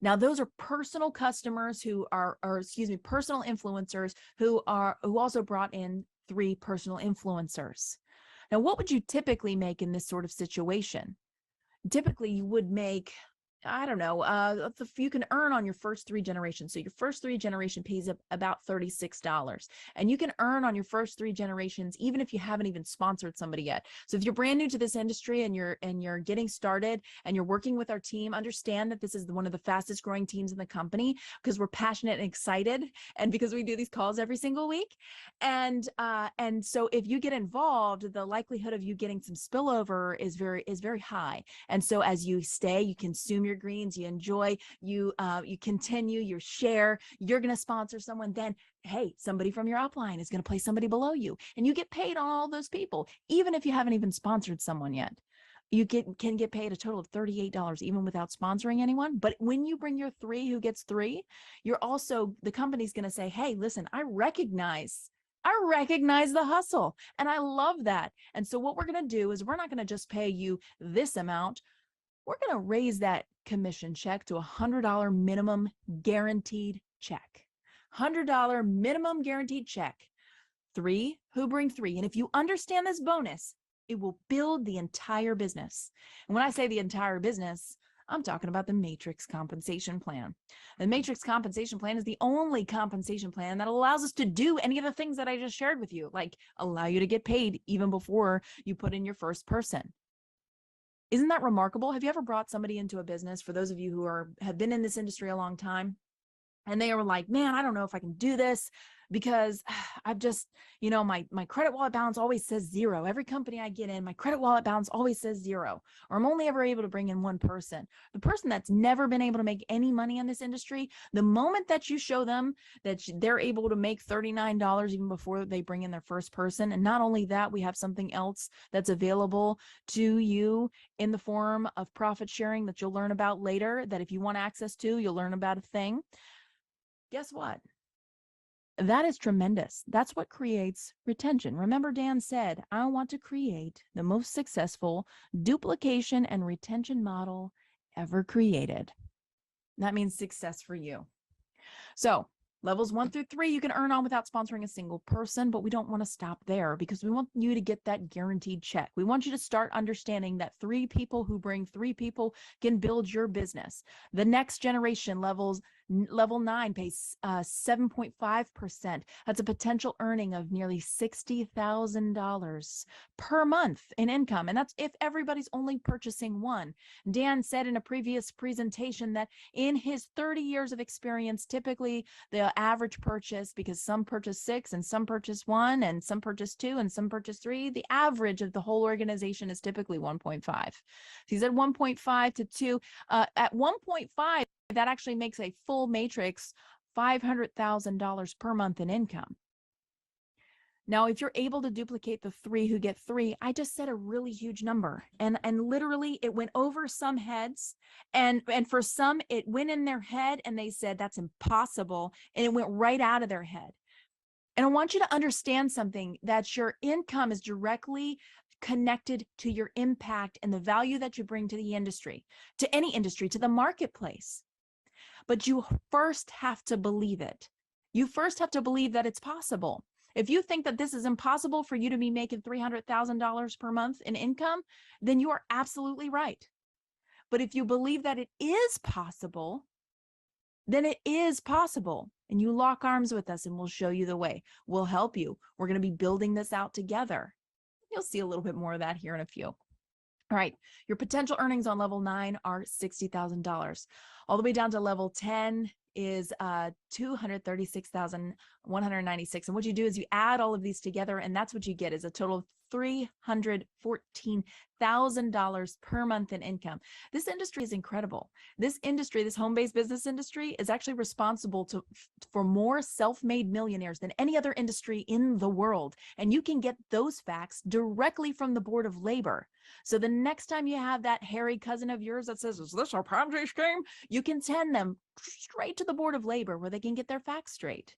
Now, those are personal customers who are, or excuse me, personal influencers who also brought in 3 personal influencers. Now, what would you typically make in this sort of situation? Typically, you would make, I don't know, you can earn on your first 3 generations. So your first 3 generation pays about $36, and you can earn on your first 3 generations even if you haven't even sponsored somebody yet. So if you're brand new to this industry and you're getting started and you're working with our team, understand that this is one of the fastest growing teams in the company because we're passionate and excited, and because we do these calls every single week. And so if you get involved, the likelihood of you getting some spillover is very high. And so as you stay, you consume your greens, you enjoy, you continue, you share, you're going to sponsor someone, then hey, somebody from your upline is going to place somebody below you, and you get paid on all those people, even if you haven't even sponsored someone yet. You can get paid a total of $38 even without sponsoring anyone. But when you bring your 3 who gets 3, the company's going to say, hey, listen, I recognize the hustle, and I love that. And so what we're going to do is we're not going to just pay you this amount. We're going to raise that commission check to $100 minimum guaranteed check. $100 minimum guaranteed check. 3 who bring 3. And if you understand this bonus, it will build the entire business. And when I say the entire business, I'm talking about the matrix compensation plan. The matrix compensation plan is the only compensation plan that allows us to do any of the things that I just shared with you, like allow you to get paid even before you put in your first person. Isn't that remarkable? Have you ever brought somebody into a business, for those of you who have been in this industry a long time, and they were like, man, I don't know if I can do this because I've just, my credit wallet balance always says 0. Every company I get in, my credit wallet balance always says 0, or I'm only ever able to bring in one person. The person that's never been able to make any money in this industry, the moment that you show them that they're able to make $39 even before they bring in their first person, and not only that, we have something else that's available to you in the form of profit sharing that you'll learn about later, that if you want access to, you'll learn about a thing. Guess what? That is tremendous. That's what creates retention. Remember, Dan said, I want to create the most successful duplication and retention model ever created. That means success for you. So levels 1 through 3, you can earn on without sponsoring a single person, but we don't want to stop there because we want you to get that guaranteed check. We want you to start understanding that 3 people who bring 3 people can build your business. The next generation level 9 pays 7.5%. That's a potential earning of nearly $60,000 per month in income. And that's if everybody's only purchasing one. Dan said in a previous presentation that in his 30 years of experience, typically the average purchase, because some purchase 6 and some purchase 1 and some purchase 2 and some purchase 3, the average of the whole organization is typically 1.5. So he said 1.5 to 2. At 1.5, that actually makes a full matrix $500,000 per month in income. Now, if you're able to duplicate the 3 who get 3, I just said a really huge number, and literally it went over some heads, and for some it went in their head and they said that's impossible, and it went right out of their head. And I want you to understand something, that your income is directly connected to your impact and the value that you bring to the industry, to any industry, to the marketplace. But you first have to believe it. You first have to believe that it's possible. If you think that this is impossible for you to be making $300,000 per month in income, then you are absolutely right. But if you believe that it is possible, then it is possible. And you lock arms with us and we'll show you the way. We'll help you. We're going to be building this out together. You'll see a little bit more of that here in a few. All right, your potential earnings on level 9 are $60,000. All the way down to level 10 is $236,196. And what you do is you add all of these together, and that's what you get, is a total of $314,000 per month in income. This industry is incredible. This industry, this home-based business industry, is actually responsible for more self-made millionaires than any other industry in the world. And you can get those facts directly from the Board of Labor. So the next time you have that hairy cousin of yours that says, is this a Ponzi scheme? You can send them straight to the Board of Labor where they can get their facts straight.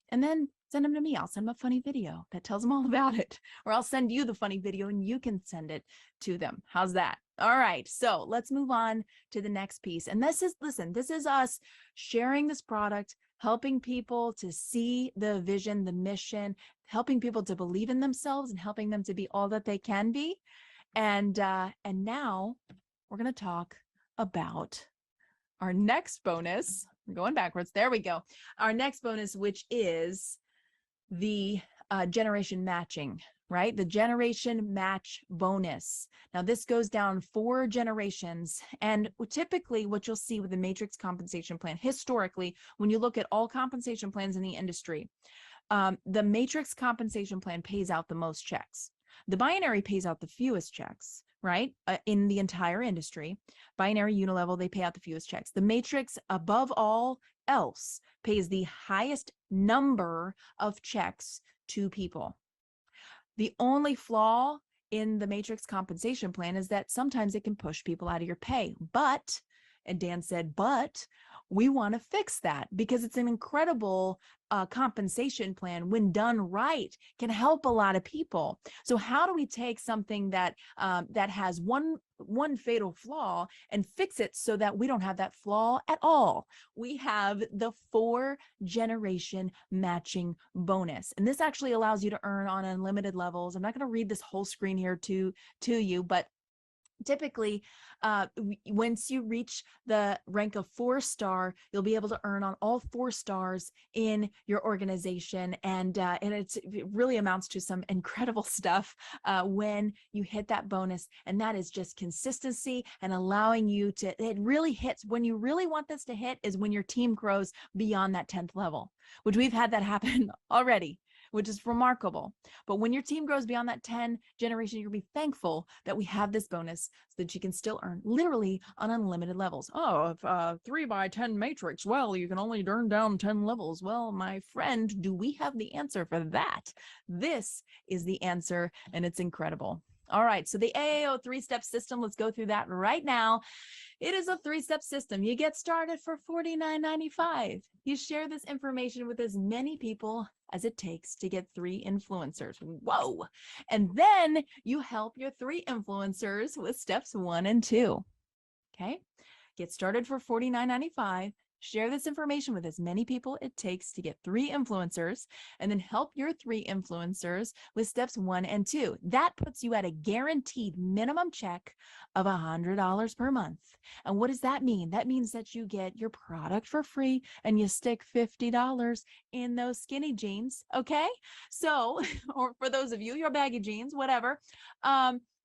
And then send them to me. I'll send them a funny video that tells them all about it, or I'll send you the funny video and you can send it to them. How's that? All right, so let's move on to the next piece. And this is, listen, this is us sharing this product, helping people to see the vision, the mission, helping people to believe in themselves and helping them to be all that they can be. And now we're going to talk about our next bonus. We're going backwards. There we go. Our next bonus, which is the generation matching, right? The generation match bonus. Now, this goes down 4 generations. And typically what you'll see with the matrix compensation plan, historically, when you look at all compensation plans in the industry, the matrix compensation plan pays out the most checks. The binary pays out the fewest checks, right? In the entire industry, binary unilevel, they pay out the fewest checks. The matrix, above all else, pays the highest number of checks to people. The only flaw in the matrix compensation plan is that sometimes it can push people out of your pay. But, and Dan said, but we want to fix that because it's an incredible compensation plan when done right, can help a lot of people. So how do we take something that that has one fatal flaw and fix it so that we don't have that flaw at all? We have the 4 generation matching bonus. And this actually allows you to earn on unlimited levels. I'm not going to read this whole screen here to you, but typically, once you reach the rank of 4-star, you'll be able to earn on all 4 stars in your organization. And it really amounts to some incredible stuff when you hit that bonus. And that is just consistency and allowing you to, it really hits, when you really want this to hit is when your team grows beyond that 10th level, which we've had that happen already, which is remarkable. But when your team grows beyond that 10 generation, you'll be thankful that we have this bonus so that you can still earn literally on unlimited levels. Oh, if 3 by 10 matrix, well, you can only earn down 10 levels. Well, my friend, do we have the answer for that? This is the answer, and it's incredible. All right, so the AAO 3-step system, let's go through that right now. It is a 3-step system. You get started for $49.95. You share this information with as many people as it takes to get 3 influencers. Whoa. And then you help your 3 influencers with steps 1 and 2. Okay. Get started for $49.95. Share this information with as many people it takes to get 3 influencers, and then help your 3 influencers with steps 1 and 2. That puts you at a guaranteed minimum check of $100 per month. And what does that mean? That means that you get your product for free and you stick $50 in those skinny jeans. Okay. So, or for those of you, your baggy jeans, whatever.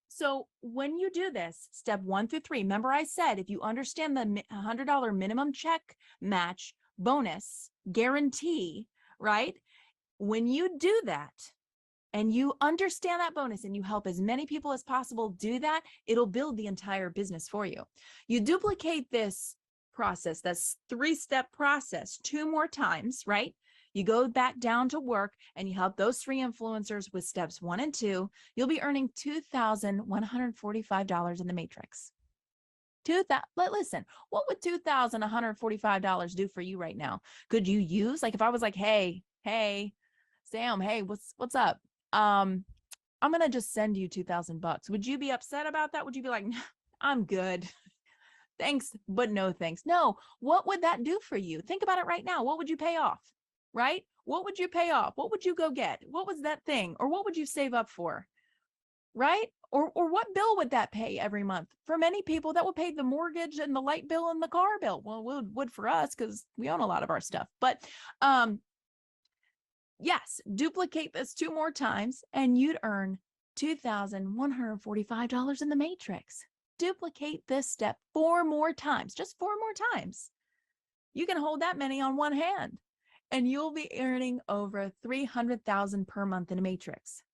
So when you do this, step 1 through 3, remember I said, if you understand the $100 minimum check match bonus guarantee, right? When you do that and you understand that bonus and you help as many people as possible do that, it'll build the entire business for you. You duplicate this process, that's 3-step process, 2 more times, right? You go back down to work and you help those 3 influencers with steps 1 and 2, you'll be earning $2,145 in the matrix. Listen, what would $2,145 do for you right now? Could you use, like, if I was like, hey, Sam, hey, what's up? I'm going to just send you $2,000. Would you be upset about that? Would you be like, I'm good. Thanks, but no thanks. No, what would that do for you? Think about it right now. What would you pay off? Right? What would you pay off? What would you go get? What was that thing? Or what would you save up for? Right? Or what bill would that pay every month? For many people, that would pay the mortgage and the light bill and the car bill. Well, it would for us because we own a lot of our stuff. But yes, duplicate this 2 more times and you'd earn $2,145 in the matrix. Duplicate this step 4 more times, just 4 more times. You can hold that many on one hand. And you'll be earning over $300,000 per month in a matrix.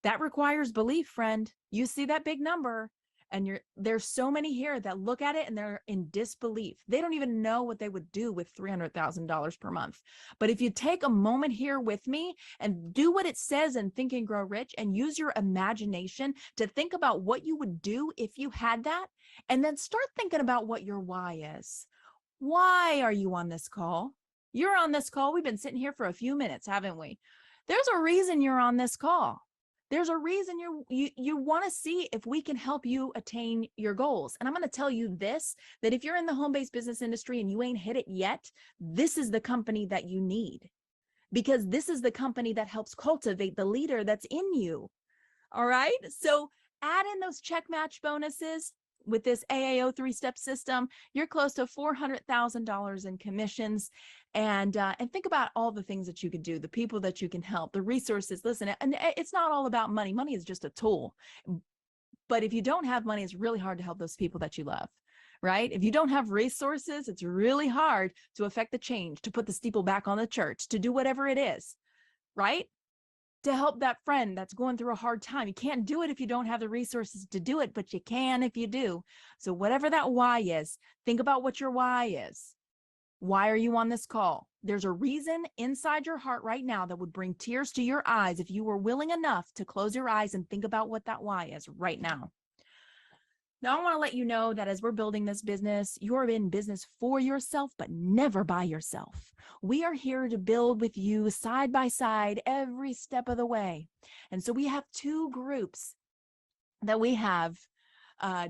That requires belief, friend. You see that big number, and there's so many here that look at it and they're in disbelief. They don't even know what they would do with $300,000 per month. But if you take a moment here with me and do what it says in Think and Grow Rich and use your imagination to think about what you would do if you had that, and then start thinking about what your why is. Why are you on this call? You're on this call. We've been sitting here for a few minutes, haven't we? There's a reason you're on this call. There's a reason you want to see if we can help you attain your goals. And I'm going to tell you this, that if you're in the home-based business industry and you ain't hit it yet, this is the company that you need, because this is the company that helps cultivate the leader that's in you. All right. So add in those check match bonuses with this AAO 3-step system. You're close to $400,000 in commissions. And think about all the things that you could do, the people that you can help, the resources. Listen, and it's not all about money. Money is just a tool. But if you don't have money, it's really hard to help those people that you love. Right? If you don't have resources, it's really hard to affect the change, to put the steeple back on the church, to do whatever it is. Right? To help that friend that's going through a hard time. You can't do it if you don't have the resources to do it, but you can if you do. So whatever that why is, think about what your why is. Why are you on this call? There's a reason inside your heart right now that would bring tears to your eyes if you were willing enough to close your eyes and think about what that why is right now. Now, I want to let you know that as we're building this business, you're in business for yourself, but never by yourself. We are here to build with you side by side every step of the way. And so we have 2 groups that we have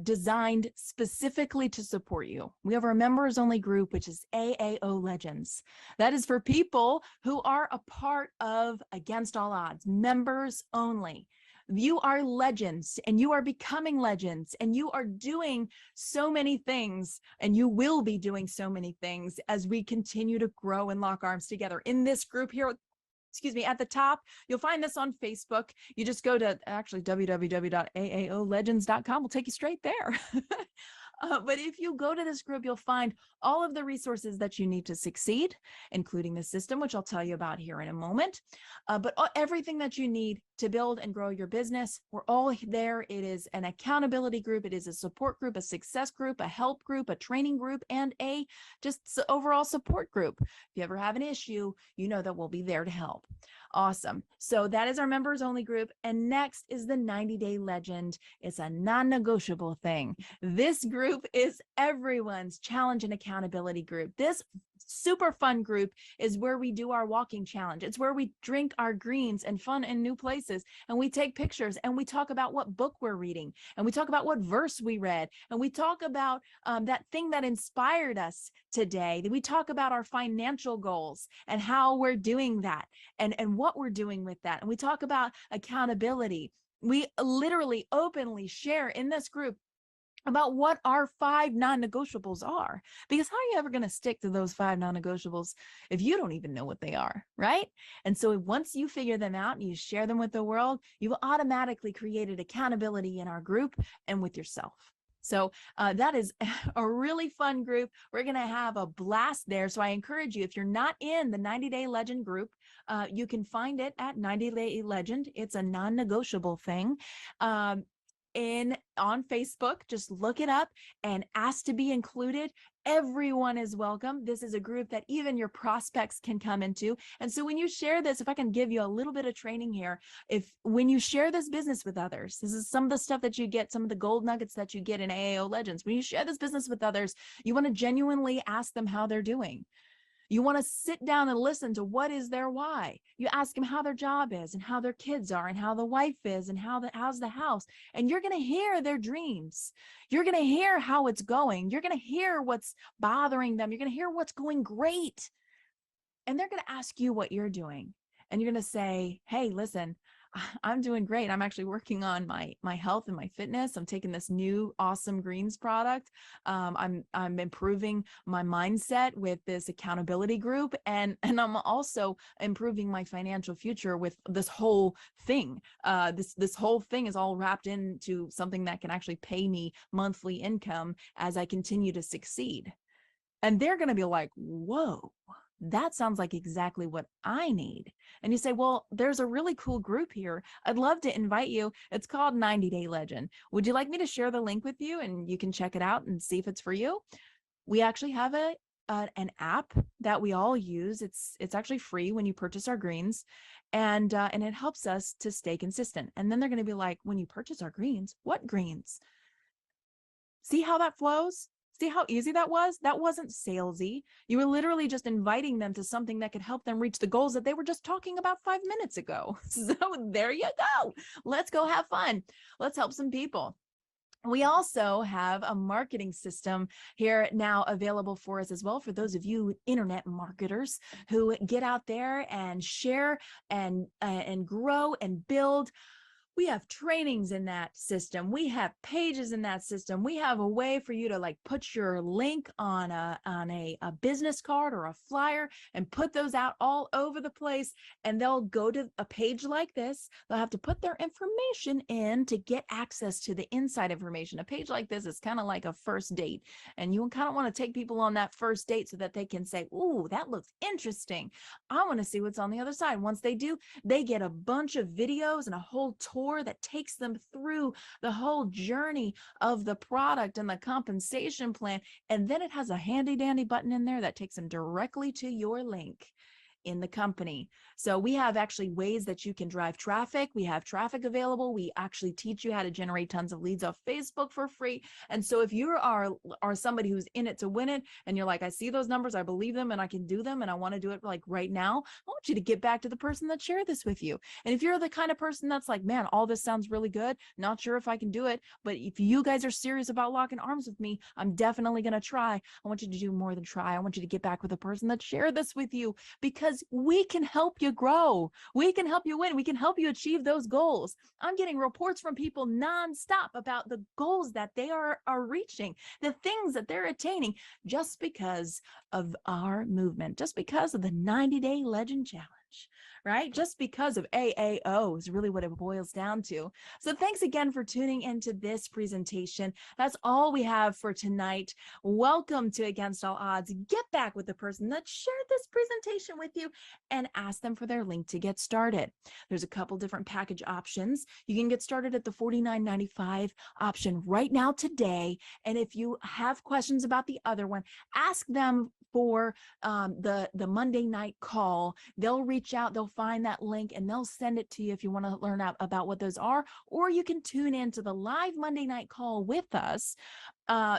designed specifically to support you. We have our members only group, which is AAO Legends. That is for people who are a part of Against All Odds, members only. You are legends and you are becoming legends and you are doing so many things, and you will be doing so many things as we continue to grow and lock arms together in this group here. Excuse me, at the top, you'll find this on Facebook. You just go to actually www.aaolegends.com. We'll take you straight there. But if you go to this group, you'll find all of the resources that you need to succeed, including the system, which I'll tell you about here in a moment. But everything that you need to build and grow your business, we're all there. It is an accountability group. It is a support group, a success group, a help group, a training group, and a just overall support group. If you ever have an issue, you know that we'll be there to help. Awesome. So that is our members only group. And next is the 90-day legend. It's a non-negotiable thing. This group is everyone's challenge and accountability group. This super fun group is where we do our walking challenge. It's where we drink our greens and fun in new places, and we take pictures, and we talk about what book we're reading, and we talk about what verse we read, and we talk about that thing that inspired us today. We talk about our financial goals and how we're doing that, and what we're doing with that. And we talk about accountability. We literally openly share in this group about what our 5 non-negotiables are, because how are you ever going to stick to those 5 non-negotiables if you don't even know what they are, right? And so once you figure them out and you share them with the world, you've automatically created accountability in our group and with yourself. So that is a really fun group. We're going to have a blast there. So I encourage you, if you're not in the 90-Day Legend group, you can find it at 90-Day Legend. It's a non-negotiable thing. On Facebook, just look it up and ask to be included. Everyone is welcome. This is a group that even your prospects can come into. And so when you share this, if I can give you a little bit of training here, when you share this business with others, this is some of the stuff that you get, some of the gold nuggets that you get in AAO Legends. When you share this business with others, you want to genuinely ask them how they're doing. You want to sit down and listen to what is their why. You ask them how their job is and how their kids are and how the wife is and how's the house. And you're going to hear their dreams. You're going to hear how it's going. You're going to hear what's bothering them. You're going to hear what's going great. And they're going to ask you what you're doing. And you're going to say, hey, listen, I'm doing great. I'm actually working on my health and my fitness. I'm taking this new awesome greens product. I'm improving my mindset with this accountability group, and I'm also improving my financial future with this whole thing. This whole thing is all wrapped into something that can actually pay me monthly income as I continue to succeed. And they're going to be like, whoa, that sounds like exactly what I need. And you say, well, there's a really cool group here. I'd love to invite you. It's called 90-Day Legend. Would you like me to share the link with you and you can check it out and see if it's for you? We actually have an app that we all use. It's actually free when you purchase our greens, and it helps us to stay consistent. And then they're going to be like, when you purchase our greens, what greens? See how that flows? See how easy that was? That wasn't salesy. You were literally just inviting them to something that could help them reach the goals that they were just talking about 5 minutes ago. So there you go. Let's go have fun. Let's help some people. We also have a marketing system here now available for us as well, for those of you internet marketers who get out there and share and grow and build. We have trainings in that system. We have pages in that system. We have a way for you to like put your link on a business card or a flyer and put those out all over the place. And they'll go to a page like this. They'll have to put their information in to get access to the inside information. A page like this is kind of like a first date. And you kind of want to take people on that first date so that they can say, ooh, that looks interesting. I want to see what's on the other side. Once they do, they get a bunch of videos and a whole tour that takes them through the whole journey of the product and the compensation plan. And then it has a handy dandy button in there that takes them directly to your link in the company. So we have actually ways that you can drive traffic. We have traffic available. We actually teach you how to generate tons of leads off Facebook for free. And so if you are somebody who's in it to win it, and you're like, I see those numbers, I believe them, and I can do them, and I want to do it like right now, I want you to get back to the person that shared this with you. And if you're the kind of person that's like, man, all this sounds really good, not sure if I can do it, but if you guys are serious about locking arms with me, I'm definitely going to try. I want you to do more than try. I want you to get back with the person that shared this with you, because we can help you grow. We can help you win. We can help you achieve those goals. I'm getting reports from people nonstop about the goals that they are reaching, the things that they're attaining, just because of our movement, just because of the 90-day legend challenge. Right? Just because of AAO is really what it boils down to. So thanks again for tuning into this presentation. That's all we have for tonight. Welcome to Against All Odds. Get back with the person that shared this presentation with you and ask them for their link to get started. There's a couple different package options. You can get started at the $49.95 option right now today. And if you have questions about the other one, ask them for the Monday night call. They'll reach out, they'll find that link, and they'll send it to you if you want to learn out about what those are, or you can tune in to the live Monday night call with us.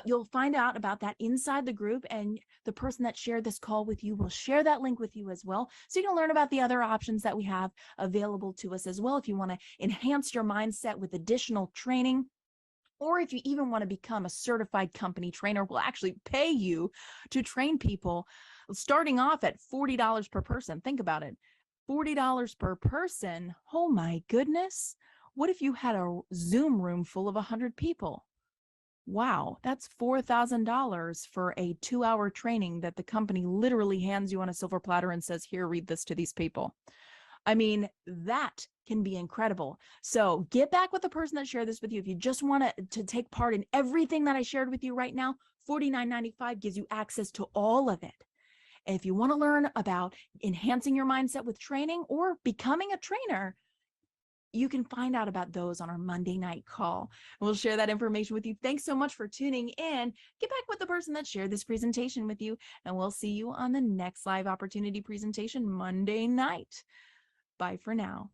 You'll find out about that inside the group, and the person that shared this call with you will share that link with you as well. So you can learn about the other options that we have available to us as well. If you want to enhance your mindset with additional training, or if you even want to become a certified company trainer, we'll actually pay you to train people starting off at $40 per person. Think about it. $40 per person. Oh my goodness. What if you had a Zoom room full of 100 people? Wow, that's $4,000 for a 2-hour training that the company literally hands you on a silver platter and says, here, read this to these people. I mean, that can be incredible. So get back with the person that shared this with you. If you just want to take part in everything that I shared with you right now, $49.95 gives you access to all of it. And if you want to learn about enhancing your mindset with training or becoming a trainer, you can find out about those on our Monday night call. We'll share that information with you. Thanks so much for tuning in. Get back with the person that shared this presentation with you, and we'll see you on the next live opportunity presentation Monday night. Bye for now.